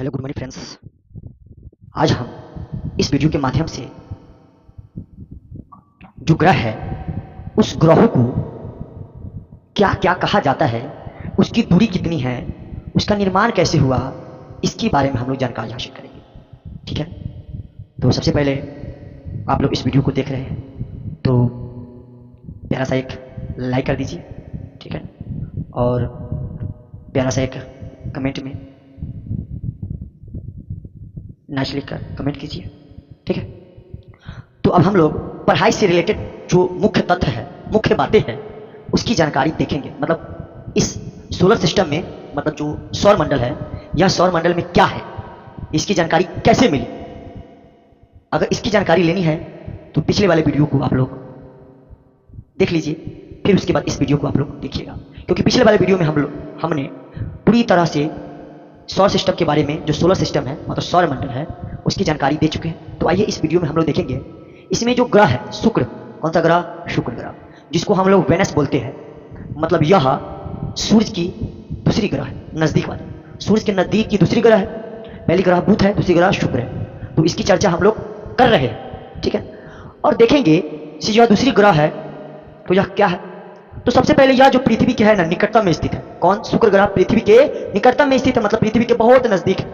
Hello good morning friends. आज हम इस वीडियो के माध्यम से जो ग्रह है उस ग्रहों को क्या क्या कहा जाता है, उसकी दूरी कितनी है, उसका निर्माण कैसे हुआ, इसके बारे में हम लोग जानकारी हासिल करेंगे। ठीक है, तो सबसे पहले आप लोग इस वीडियो को देख रहे हैं तो प्यारा सा एक लाइक कर दीजिए। ठीक है, और प्यारा सा एक कमेंट में नाइस लिख कर कमेंट कीजिए। ठीक है, तो अब हम लोग पढ़ाई से रिलेटेड जो मुख्य तथ्य है, मुख्य बातें हैं, उसकी जानकारी देखेंगे। मतलब इस सोलर सिस्टम में, मतलब जो सौर मंडल है, यह सौर मंडल में क्या है, इसकी जानकारी कैसे मिली। अगर इसकी जानकारी लेनी है तो पिछले वाले वीडियो को आप लोग देख लीजिए, फिर उसके बाद इस वीडियो को आप लोग देखिएगा, क्योंकि पिछले वाले वीडियो में हमने पूरी तरह से सौर सिस्टम के बारे में, जो सोलर सिस्टम है मतलब सौर मंडल है, उसकी जानकारी दे चुके हैं। तो आइए इस वीडियो में हम लोग देखेंगे इसमें जो ग्रह है शुक्र, कौन सा ग्रह, शुक्र ग्रह, जिसको हम लोग वेनस बोलते हैं। मतलब यह सूर्य की दूसरी ग्रह है, नजदीक वाली, सूर्य के नजदीक की दूसरी ग्रह है। पहली ग्रह बुध है, दूसरी ग्रह शुक्र है। तो इसकी चर्चा हम लोग कर रहे हैं। ठीक है, और देखेंगे कि यह दूसरी ग्रह है तो यह क्या है। तो सबसे पहले यह जो पृथ्वी के है ना, निकटतम में स्थित है। कौन, शुक्र ग्रह पृथ्वी के निकटतम में स्थित है, मतलब पृथ्वी के बहुत नजदीक है।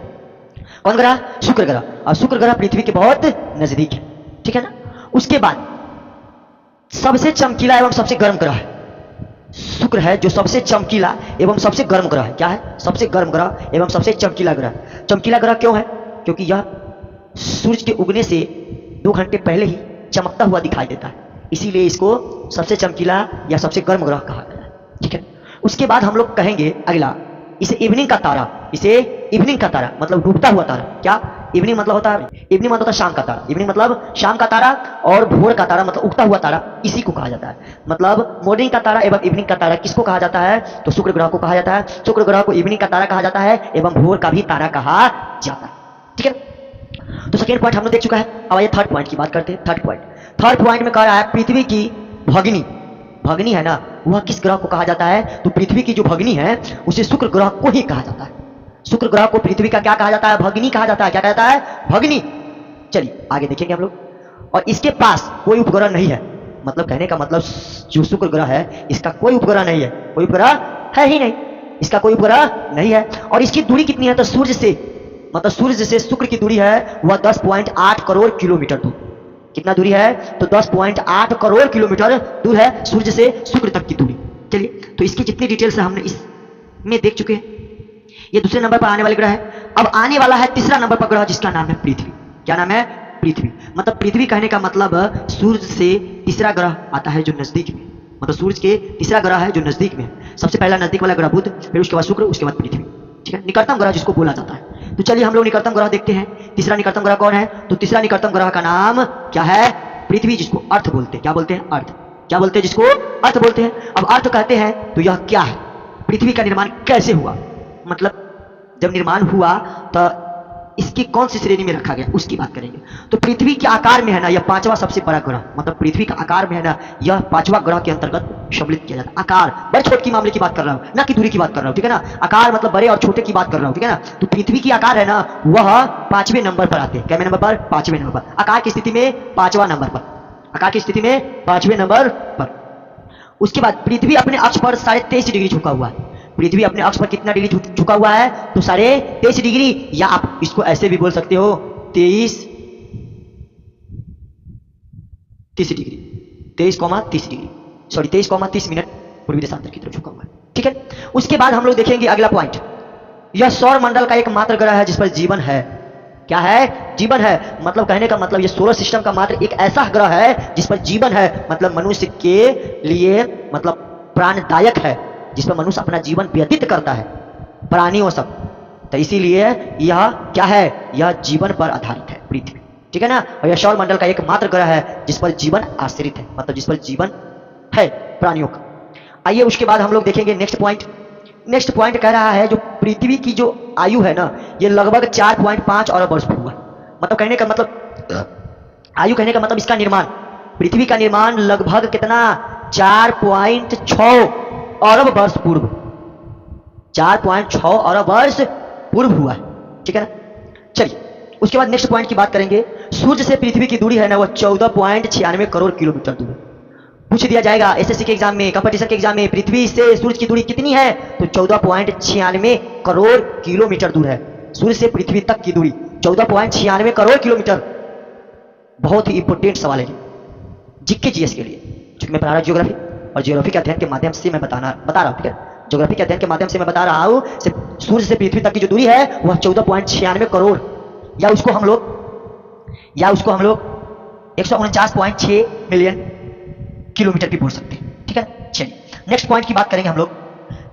कौन ग्रह, शुक्र ग्रह, और शुक्र ग्रह पृथ्वी के बहुत नजदीक है। ठीक है ना, उसके बाद सबसे चमकीला एवं सबसे गर्म ग्रह है शुक्र है, जो सबसे चमकीला एवं सबसे गर्म ग्रह है। क्या है, सबसे गर्म ग्रह एवं सबसे चमकीला ग्रह। चमकीला ग्रह क्यों है, क्योंकि यह सूर्य के उगने से 2 घंटे पहले ही चमकता हुआ दिखाई देता है, इसीलिए इसको सबसे चमकीला या सबसे गर्म ग्रह कहा गया है। ठीक है, उसके बाद हम लोग कहेंगे अगला, इसे इवनिंग का तारा, इसे इवनिंग का तारा मतलब डूबता हुआ तारा। क्या इवनिंग मतलब होता है, इवनिंग मतलब होता है शाम का तारा। इवनिंग मतलब शाम का तारा, और भोर का तारा मतलब उगता हुआ तारा, इसी को कहा जाता है। मतलब मॉर्निंग का तारा एवं इवनिंग का तारा किसको कहा जाता है, तो शुक्र ग्रह को कहा जाता है। शुक्र ग्रह को इवनिंग का तारा कहा जाता है एवं भोर का भी तारा कहा जाता है। ठीक है, तो सेकेंड पॉइंट हमने देख चुका है। अब आइए थर्ड पॉइंट की बात करते हैं। थर्ड पॉइंट में कह रहा है पृथ्वी की भगिनी, भगिनी है ना, वह किस ग्रह को कहा जाता है, तो पृथ्वी की जो भगिनी है उसे शुक्र ग्रह को ही कहा जाता है। शुक्र ग्रह को पृथ्वी का क्या कहा जाता है, भगिनी कहा जाता है। क्या कहता है, भगिनी। चलिए आगे देखेंगे हम लोग। और इसके पास कोई उपग्रह नहीं है, मतलब कहने का मतलब जो शुक्र ग्रह है इसका कोई उपग्रह नहीं है, कोई उपग्रह है ही नहीं, इसका कोई उपग्रह नहीं है। और इसकी दूरी कितनी है, तो सूर्य से, मतलब सूर्य से शुक्र की दूरी है वह 10.8 करोड़ किलोमीटर दूर। कितना दूरी है, तो 10.8 करोड़ किलोमीटर दूर है सूर्य से शुक्र तक की दूरी। चलिए, तो इसकी जितनी डिटेल्स है हमने इसमें देख चुके हैं। ये दूसरे नंबर पर आने वाले ग्रह है। अब आने वाला है तीसरा नंबर पर ग्रह, जिसका नाम है पृथ्वी। क्या नाम है, पृथ्वी। मतलब पृथ्वी कहने का मतलब सूर्य से तीसरा ग्रह आता है जो नजदीक में, मतलब सूर्य के तीसरा ग्रह है जो नजदीक में है। सबसे पहला नजदीक वाला ग्रह बुध, फिर उसके बाद शुक्र, उसके बाद पृथ्वी। ठीक है, निकटतम ग्रह जिसको बोला जाता है। तो चलिए हम लोग निकटतम ग्रह देखते हैं। तीसरा निकटतम ग्रह कौन है, तो तीसरा निकटतम ग्रह का नाम क्या है, पृथ्वी, जिसको अर्थ बोलते हैं। क्या बोलते हैं, अर्थ। क्या बोलते हैं, जिसको अर्थ बोलते हैं। अब अर्थ कहते हैं तो यह क्या है, पृथ्वी का निर्माण कैसे हुआ, मतलब जब निर्माण हुआ तो इसकी कौन सी श्रेणी में रखा गया, उसकी बात करेंगे। तो पृथ्वी के आकार में है ना, यह 5वां सबसे बड़ा ग्रह, मतलब पृथ्वी का आकार में है ना, यह 5वां ग्रह के अंतर्गत सम्मिलित किया जाता है। आकार, बड़े छोटे की मामले की बात कर रहा हूं, ना कि दूरी की बात कर रहा हूं। ठीक है ना, आकार मतलब बड़े और छोटे की बात कर रहा हूं। ठीक है ना, तो पृथ्वी की आकार है ना, वह 5वें नंबर पर आते हैं। क्या नंबर पर, 5वें नंबर पर। आकार की स्थिति में 5वां नंबर पर, आकार की स्थिति में 5वें नंबर पर। उसके बाद पृथ्वी अपने अक्ष पर 23.5 डिग्री झुका हुआ है। पृथ्वी अपने अक्ष पर कितना डिग्री झुका हुआ है, तो 23.5 डिग्री, या आप इसको ऐसे भी बोल सकते हो 30 डिग्री, 23,30 डिग्री, सॉरी 23,30 मिनट पूर्वी देशांतर की तरफ झुका हुआ है। ठीक है, उसके बाद हम लोग देखेंगे अगला पॉइंट, यह सौर मंडल का एकमात्र ग्रह है जिस पर जीवन है। क्या है, जीवन है। मतलब कहने का मतलब यह सोलर सिस्टम का मात्र एक ऐसा ग्रह है जिस पर जीवन है, मतलब मनुष्य के लिए मतलब प्राणदायक है, जिस पर मनुष्य अपना जीवन व्यतीत करता है, प्राणियों सब। तो इसीलिए यह क्या है, यह जीवन पर आधारित है, पृथ्वी। ठीक है ना, और यह सौर मंडल का एकमात्र ग्रह है जिस पर जीवन आश्रित है, मतलब जिस पर जीवन है प्राणियों का। आइए उसके बाद हम लोग देखेंगे नेक्स्ट पॉइंट। नेक्स्ट पॉइंट कह रहा है जो पृथ्वी की जो आयु है ना, ये लगभग 4.5 अरब वर्ष पूर्व है। मतलब कहने का मतलब, आयु कहने का मतलब इसका निर्माण, पृथ्वी का निर्माण लगभग कितना, 4.6 अरब वर्ष पूर्व, 4.6 अरब वर्ष पूर्व हुआ है। ठीक है ना। चलिए उसके बाद नेक्स्ट पॉइंट की बात करेंगे। सूर्य से पृथ्वी की दूरी है ना, वह 14.96 करोड़ किलोमीटर दूर है। पूछ दिया जाएगा एसएससी के एग्जाम में, कंपटीशन के एग्जाम में, पृथ्वी से सूर्य की दूरी कितनी है, तो 14.96 करोड़ किलोमीटर दूर है। सूर्य से पृथ्वी तक की दूरी 14.96 करोड़ किलोमीटर। बहुत ही इंपोर्टेंट सवाल है जीके जीएस के लिए, क्योंकि मैं पढ़ा रहा ज्योग्राफी, और ज्योग्राफी के अध्ययन के माध्यम से मैं बता रहा हूँ, ठीक है। ज्योग्राफी के अध्ययन के माध्यम से मैं बता रहा हूँ, सूर्य से पृथ्वी तक की जो दूरी है वह 14.96 करोड़, या उसको हम लोग 149.6 मिलियन किलोमीटर भी बोल सकते हैं, ठीक है। चलिए नेक्स्ट पॉइंट की बात करेंगे हम लोग।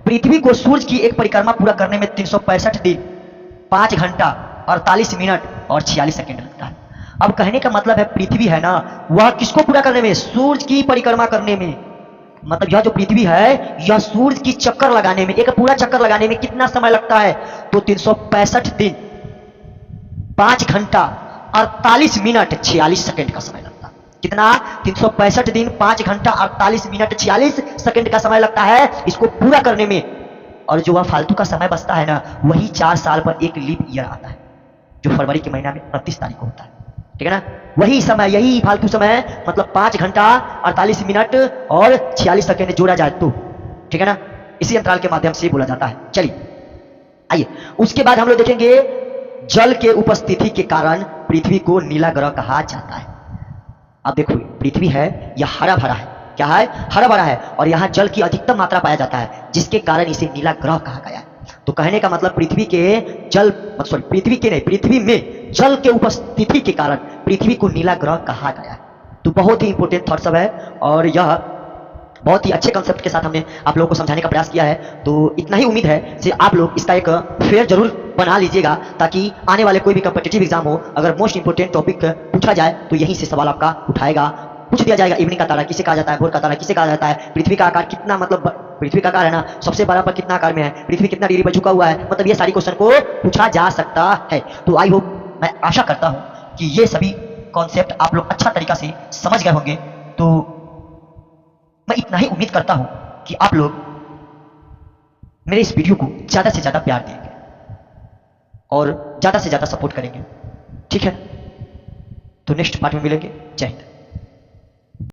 पृथ्वी को सूर्य की एक परिक्रमा पूरा करने में 365 दिन 5 घंटा 48 मिनट और 46 सेकंड लगता है। अब कहने का मतलब है पृथ्वी है ना, वह किसको पूरा करने में, सूर्य की परिक्रमा करने में। मतलब यह जो पृथ्वी है यह सूर्य की चक्कर लगाने में, एक पूरा चक्कर लगाने में कितना समय लगता है, तो 365 दिन 5 घंटा 48 मिनट 46 सेकंड का समय लगता है। कितना, 365 दिन 5 घंटा 48 मिनट 46 सेकंड का समय लगता है इसको पूरा करने में। और जो वह फालतू का समय बचता है ना, वही 4 साल पर एक लीप ईयर आता है, जो फरवरी के महीना में 29 तारीख को होता है, ठीक है ना। वही समय, यही फालतू समय, मतलब 5 घंटा 48 मिनट और 46 सेकंड जोड़ा जाए तो, ठीक है ना, इसी अंतराल के माध्यम से बोला जाता है। चलिए आइए उसके बाद हम लोग देखेंगे जल के उपस्थिति के कारण पृथ्वी को नीला ग्रह कहा जाता है। अब देखो पृथ्वी है यह हरा भरा है, क्या है, हरा भरा है, और यहाँ जल की अधिकतम मात्रा पाया जाता है, जिसके कारण इसे नीला ग्रह कहा गया है। तो कहने का मतलब पृथ्वी में जल के उपस्थिति के कारण पृथ्वी को नीला ग्रह कहा गया है। तो बहुत ही इंपॉर्टेंट थॉट सब है, और यह बहुत ही अच्छे कंसेप्ट के साथ हमने आप लोगों को समझाने का प्रयास किया है। तो इतना ही उम्मीद है कि आप लोग इसका एक फेयर जरूर बना लीजिएगा, ताकि आने वाले कोई भी कॉम्पिटिटिव एग्जाम हो, अगर मोस्ट इंपोर्टेंट टॉपिक पूछा जाए तो यहीं से सवाल आपका उठाएगा। पूछ दिया जाएगा इवनिंग का तारा किसे कहा जाता है, भोर का तारा किसे कहा जाता है, पृथ्वी का आकार कितना, मतलब पृथ्वी का आकार है ना सबसे बड़ा पर कितना आकार में है, पृथ्वी कितना डिग्री पर झुका हुआ है, मतलब ये सारी क्वेश्चन को पूछा जा सकता है। तो आई होप, मैं आशा करता हूं कि ये सभी कॉन्सेप्ट आप लोग अच्छा तरीका से समझ गए होंगे। तो मैं इतना ही उम्मीद करता हूं कि आप लोग मेरे इस वीडियो को ज्यादा से ज्यादा प्यार देंगे और ज्यादा से ज्यादा सपोर्ट करेंगे, ठीक है। तो नेक्स्ट पार्ट में मिलेंगे। जय हिंद।